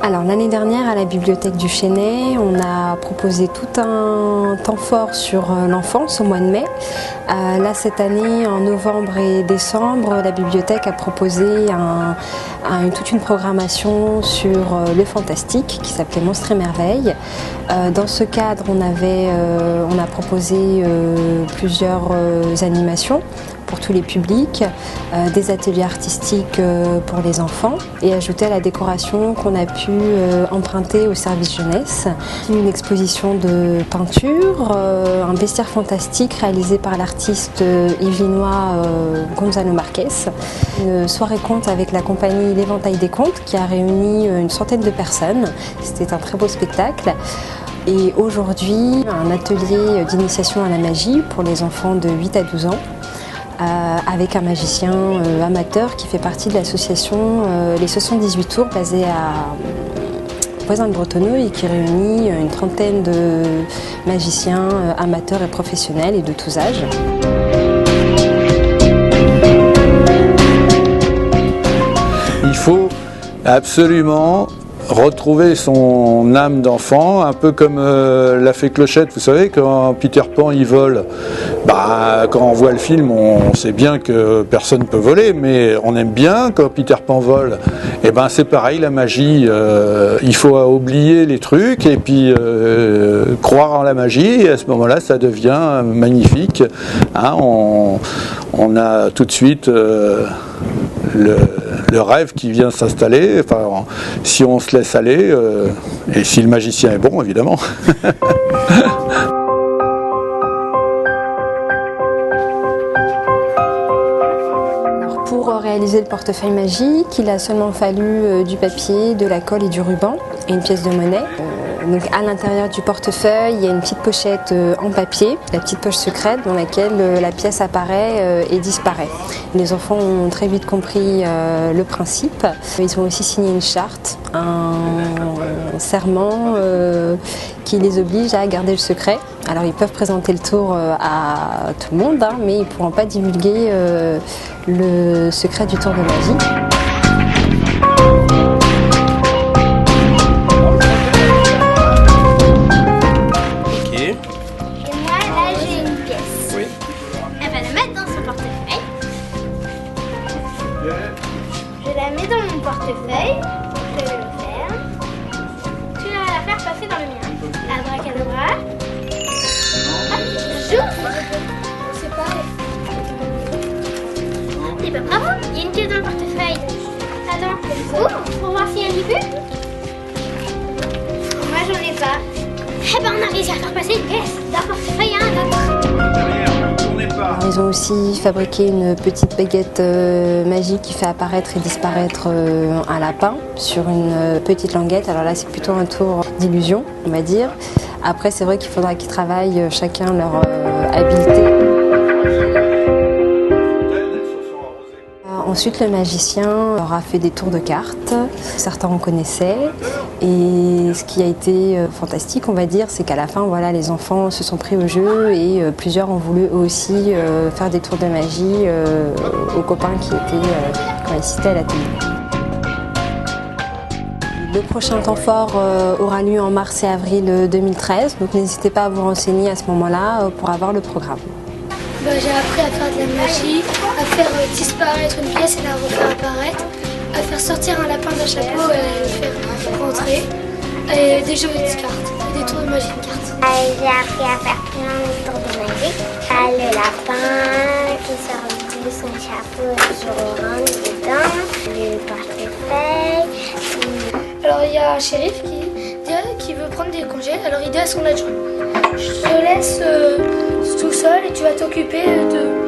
Alors l'année dernière à la bibliothèque du Chesnay, on a proposé tout un temps fort sur l'enfance au mois de mai. Là cette année, en novembre et décembre, la bibliothèque a proposé toute une programmation sur le fantastique qui s'appelait Monstres et Merveilles. Dans ce cadre, on a proposé plusieurs animations pour tous les publics, des ateliers artistiques pour les enfants et ajouter à la décoration qu'on a pu emprunter au service jeunesse une exposition de peinture, un bestiaire fantastique réalisé par l'artiste yvelinois Gonzalo Marquez, une soirée conte avec la compagnie L'Éventail des Contes qui a réuni une centaine de personnes. C'était un très beau spectacle. Et aujourd'hui, un atelier d'initiation à la magie pour les enfants de 8 à 12 ans. Avec un magicien amateur qui fait partie de l'association Les 78 Tours basée à Voisins-le-Bretonneux et qui réunit une trentaine de magiciens amateurs et professionnels et de tous âges. Il faut absolument retrouver son âme d'enfant, un peu comme l'a fait Clochette. Vous savez, quand Peter Pan il vole, quand on voit le film, on sait bien que personne ne peut voler, mais on aime bien quand Peter Pan vole. Et c'est pareil, la magie, il faut oublier les trucs et puis croire en la magie, et à ce moment-là, ça devient magnifique. On a tout de suite le rêve qui vient s'installer, si on se laisse aller, et si le magicien est bon, évidemment. Alors, pour réaliser le portefeuille magique, il a seulement fallu du papier, de la colle et du ruban, et une pièce de monnaie. Donc à l'intérieur du portefeuille, il y a une petite pochette en papier, la petite poche secrète dans laquelle la pièce apparaît et disparaît. Les enfants ont très vite compris le principe. Ils ont aussi signé une charte, un serment qui les oblige à garder le secret. Alors ils peuvent présenter le tour à tout le monde, mais ils ne pourront pas divulguer le secret du tour de magie. Je la mets dans mon portefeuille, je vais le faire. Tu vas la faire passer dans le mien. Abracadabra. Hop, j'ouvre. C'est pareil. Et bravo, il y a une pièce dans le portefeuille. Attends, ouvre pour voir s'il y a une vue. Moi j'en ai pas. On a réussi à faire passer une pièce d'un portefeuille à un autre. Ils ont aussi fabriqué une petite baguette magique qui fait apparaître et disparaître un lapin sur une petite languette. Alors là, c'est plutôt un tour d'illusion, on va dire. Après, c'est vrai qu'il faudra qu'ils travaillent chacun leur habileté. Ensuite, le magicien leur a fait des tours de cartes. Certains en connaissaient. Et ce qui a été fantastique, on va dire, c'est qu'à la fin, les enfants se sont pris au jeu et plusieurs ont voulu eux aussi faire des tours de magie aux copains qui ont assisté à l'atelier. Le prochain temps fort aura lieu en mars et avril 2013, donc n'hésitez pas à vous renseigner à ce moment-là pour avoir le programme. J'ai appris à faire de la magie, à faire disparaître une pièce et la refaire apparaître, à faire sortir un lapin d'un chapeau et le faire rentrer, et des jeux de cartes, et des tours de magie de cartes. J'ai appris à faire plein de tours de magie. Le lapin qui sort de son chapeau et qui rentre dedans, le portefeuille. Alors il y a un shérif qui veut prendre des congés, alors il dit à son adjoint, je te laisse tout seul et tu vas t'occuper de